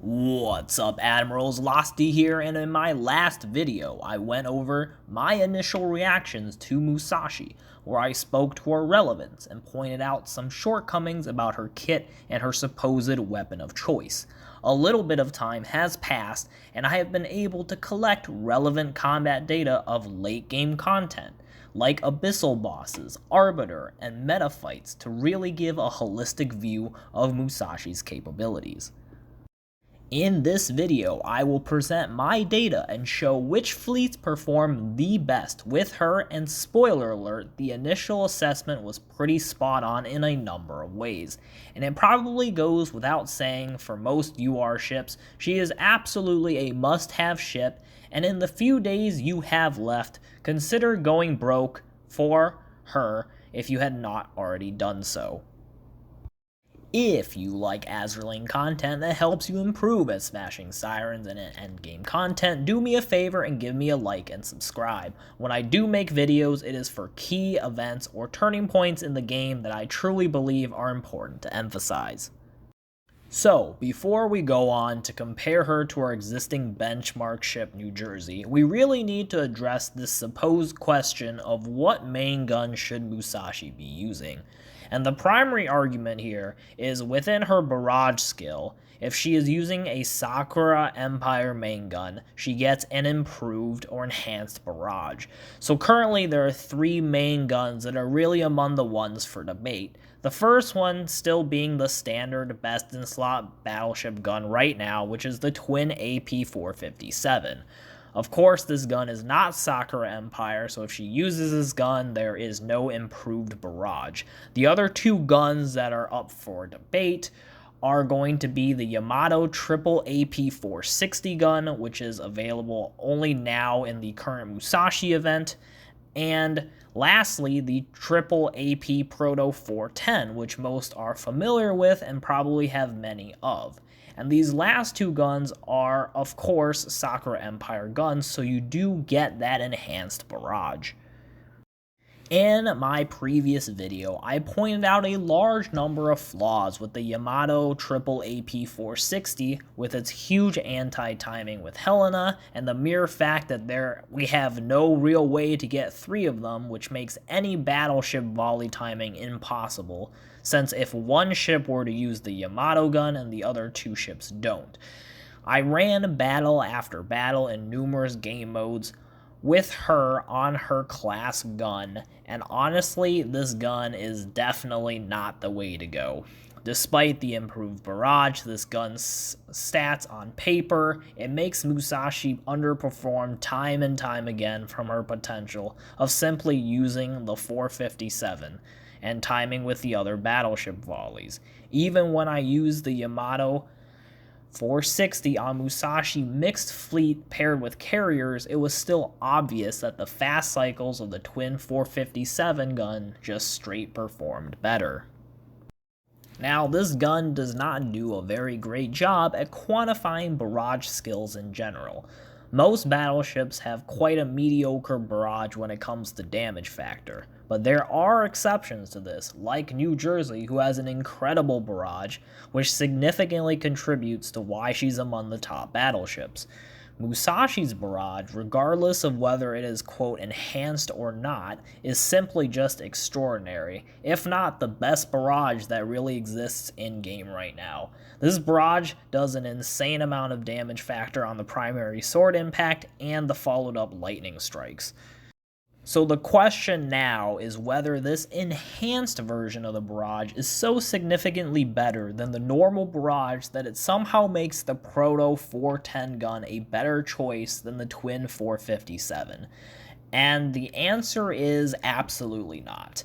What's up, Admirals? Losty here, and in my last video, I went over my initial reactions to Musashi, where I spoke to her relevance and pointed out some shortcomings about her kit and her supposed weapon of choice. A little bit of time has passed, and I have been able to collect relevant combat data of late-game content, like Abyssal bosses, Arbiter, and meta fights to really give a holistic view of Musashi's capabilities. In this video, I will present my data and show which fleets perform the best with her, and spoiler alert, the initial assessment was pretty spot on in a number of ways. And it probably goes without saying, for most UR ships, she is absolutely a must-have ship, and in the few days you have left, consider going broke for her if you had not already done so. If you like Azur content that helps you improve at smashing sirens and endgame content, do me a favor and give me a like and subscribe. When I do make videos, it is for key events or turning points in the game that I truly believe are important to emphasize. So, before we go on to compare her to our existing benchmark ship New Jersey, we really need to address this supposed question of what main gun should Musashi be using. And the primary argument here is within her barrage skill. If she is using a Sakura Empire main gun, she gets an improved or enhanced barrage. So currently there are three main guns that are really among the ones for debate. The first one still being the standard best in slot battleship gun right now, which is the twin AP-457. Of course, this gun is not Sakura Empire, so if she uses this gun, there is no improved barrage. The other two guns that are up for debate are going to be the Yamato triple AP-460 gun, which is available only now in the current Musashi event, and lastly, the triple AP Proto 410, which most are familiar with and probably have many of. And these last two guns are, of course, Sakura Empire guns, so you do get that enhanced barrage. In my previous video, I pointed out a large number of flaws with the Yamato triple AP-460 with its huge anti-timing with Helena, and the mere fact that we have no real way to get three of them, which makes any battleship volley timing impossible, since if one ship were to use the Yamato gun and the other two ships don't. I ran battle after battle in numerous game modes with her on her class gun, and honestly, this gun is definitely not the way to go. Despite the improved barrage, this gun's stats on paper, it makes Musashi underperform time and time again from her potential of simply using the 457 and timing with the other battleship volleys. Even when I use the Yamato 460 on Musashi mixed fleet paired with carriers, it was still obvious that the fast cycles of the twin 457 gun just straight performed better. Now, this gun does not do a very great job at quantifying barrage skills in general. Most battleships have quite a mediocre barrage when it comes to damage factor, but there are exceptions to this, like New Jersey, who has an incredible barrage, which significantly contributes to why she's among the top battleships. Musashi's barrage, regardless of whether it is quote enhanced or not, is simply just extraordinary, if not the best barrage that really exists in game right now. This barrage does an insane amount of damage factor on the primary sword impact and the followed up lightning strikes. So the question now is whether this enhanced version of the barrage is so significantly better than the normal barrage that it somehow makes the Proto 410 gun a better choice than the twin 457. And the answer is absolutely not.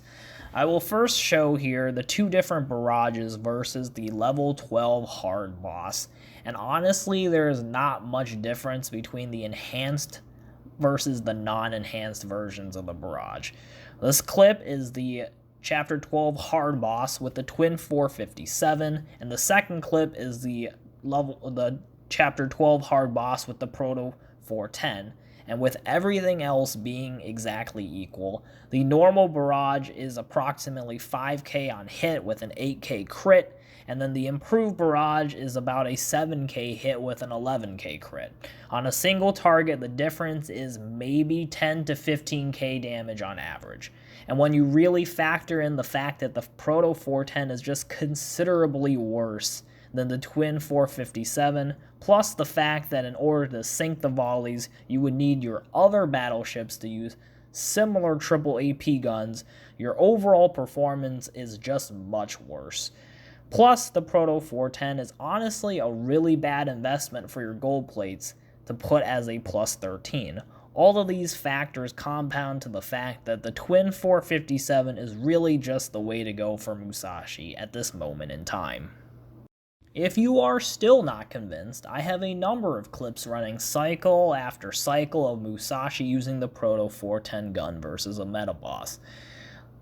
I will first show here the two different barrages versus the level 12 hard boss, and honestly there is not much difference between the enhanced versus the non-enhanced versions of the barrage. This clip is the Chapter 12 hard boss with the twin 457, and the second clip is the Chapter 12 hard boss with the Proto 410. And with everything else being exactly equal, the normal barrage is approximately 5k on hit with an 8k crit, and then the improved Barrage is about a 7k hit with an 11k crit. On a single target, the difference is maybe 10 to 15k damage on average. And when you really factor in the fact that the Proto 410 is just considerably worse than the Twin 457, plus the fact that in order to sync the volleys, you would need your other battleships to use similar triple AP guns, your overall performance is just much worse. Plus, the Proto 410 is honestly a really bad investment for your gold plates to put as a plus 13. All of these factors compound to the fact that the Twin 457 is really just the way to go for Musashi at this moment in time. If you are still not convinced, I have a number of clips running cycle after cycle of Musashi using the Proto 410 gun versus a meta boss.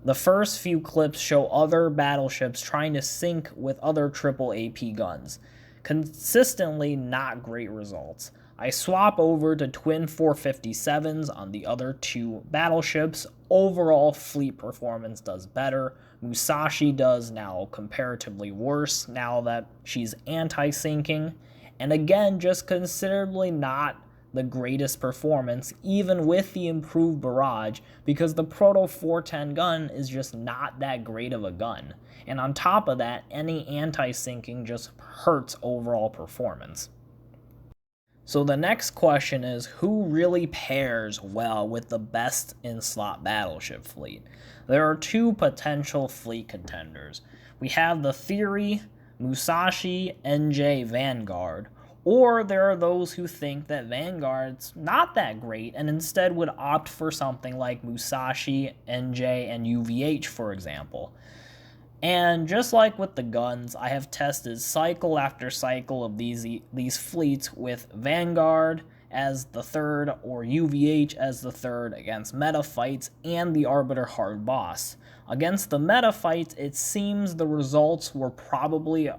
The first few clips show other battleships trying to sync with other triple AP guns. Consistently not great results. I swap over to Twin 457s on the other two battleships. Overall fleet performance does better. Musashi does now comparatively worse now that she's anti-syncing. And again, just considerably not the greatest performance, even with the improved Barrage, because the Proto 410 gun is just not that great of a gun. And on top of that, any anti-syncing just hurts overall performance. So the next question is, who really pairs well with the best in-slot battleship fleet? There are two potential fleet contenders. We have the theory, Musashi, NJ, Vanguard, or there are those who think that Vanguard's not that great and instead would opt for something like Musashi, NJ, and UVH, for example. And just like with the guns, I have tested cycle after cycle of these fleets with Vanguard as the third or UVH as the third against meta fights and the Arbiter hard boss. Against the meta fights, it seems the results were probably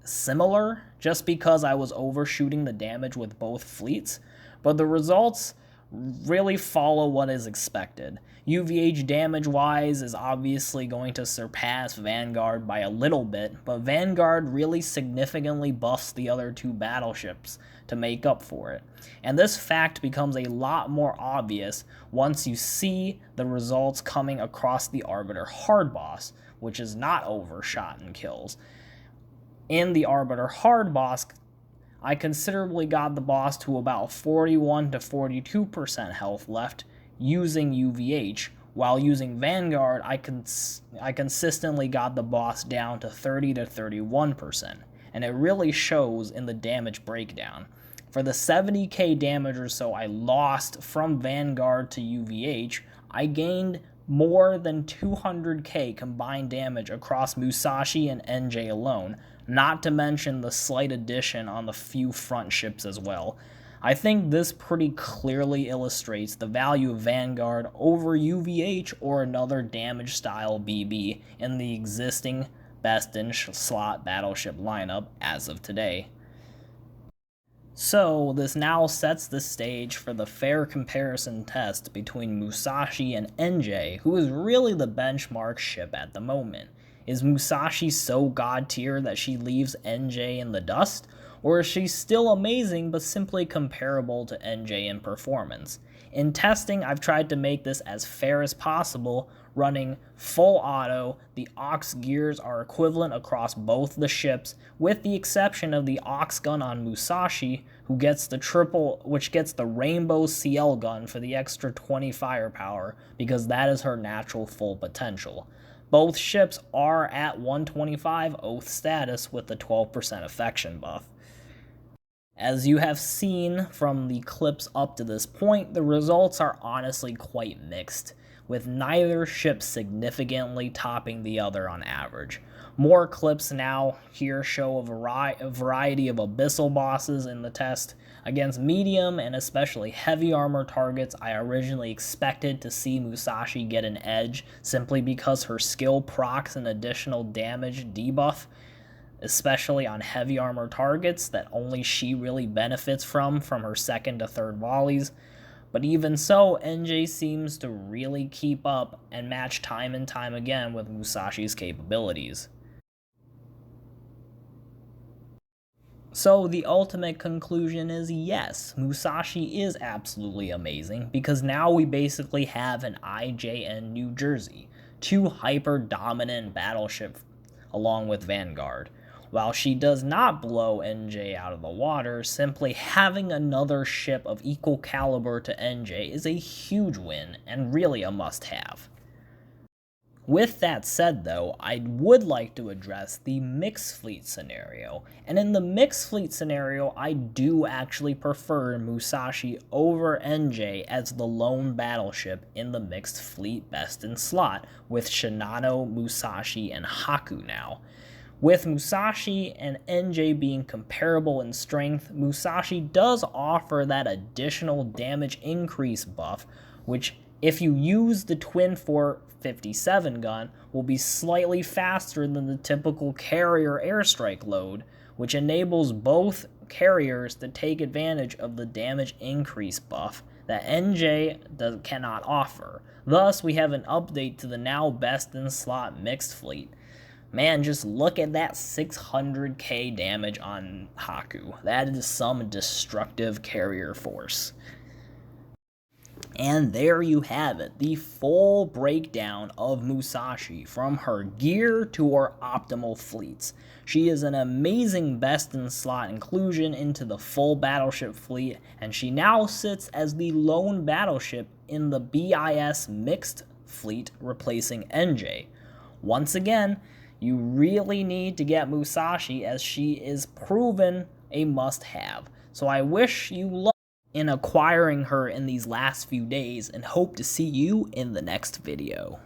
similar just because I was overshooting the damage with both fleets, but the results really follow what is expected. UVH damage-wise is obviously going to surpass Vanguard by a little bit, but Vanguard really significantly buffs the other two battleships to make up for it. And this fact becomes a lot more obvious once you see the results coming across the Arbiter hard boss, which is not overshot in kills. In the Arbiter hard boss, I considerably got the boss to about 41 to 42% health left using UVH, while using Vanguard, I consistently got the boss down to 30 to 31%, and it really shows in the damage breakdown. For the 70k damage or so I lost from Vanguard to UVH, I gained more than 200k combined damage across Musashi and NJ alone, not to mention the slight addition on the few front ships as well. I think this pretty clearly illustrates the value of Vanguard over UVH or another damage style BB in the existing best-in-slot battleship lineup as of today. So, this now sets the stage for the fair comparison test between Musashi and NJ, who is really the benchmark ship at the moment. Is Musashi so god tier that she leaves NJ in the dust? Or is she still amazing but simply comparable to NJ in performance? In testing, I've tried to make this as fair as possible, running full auto. The aux gears are equivalent across both the ships, with the exception of the aux gun on Musashi, who gets which gets the rainbow CL gun for the extra 20 firepower, because that is her natural full potential. Both ships are at 125 oath status with the 12% affection buff. As you have seen from the clips up to this point, the results are honestly quite mixed, with neither ship significantly topping the other on average. More clips now here show a variety of abyssal bosses in the test. Against medium and especially heavy armor targets, I originally expected to see Musashi get an edge simply because her skill procs an additional damage debuff, especially on heavy armor targets that only she really benefits from her second to third volleys. But even so, NJ seems to really keep up and match time and time again with Musashi's capabilities. So the ultimate conclusion is yes, Musashi is absolutely amazing because now we basically have an IJN New Jersey, two hyper-dominant battleships along with Vanguard. While she does not blow NJ out of the water, simply having another ship of equal caliber to NJ is a huge win and really a must-have. With that said though, I would like to address the mixed fleet scenario, and in the mixed fleet scenario, I do actually prefer Musashi over NJ as the lone battleship in the mixed fleet best in slot, with Shinano, Musashi, and Haku now. With Musashi and NJ being comparable in strength, Musashi does offer that additional damage increase buff, which if you use the twin 457 gun, will be slightly faster than the typical carrier airstrike load, which enables both carriers to take advantage of the damage increase buff that NJ cannot offer. Thus, we have an update to the now best in slot mixed fleet. Man, just look at that 600k damage on Haku. That is some destructive carrier force. And there you have it, the full breakdown of Musashi, from her gear to her optimal fleets. She is an amazing best-in-slot inclusion into the full battleship fleet, and she now sits as the lone battleship in the BIS mixed fleet, replacing NJ. Once again, you really need to get Musashi, as she is proven a must-have. So I wish you luck in acquiring her in these last few days and hope to see you in the next video.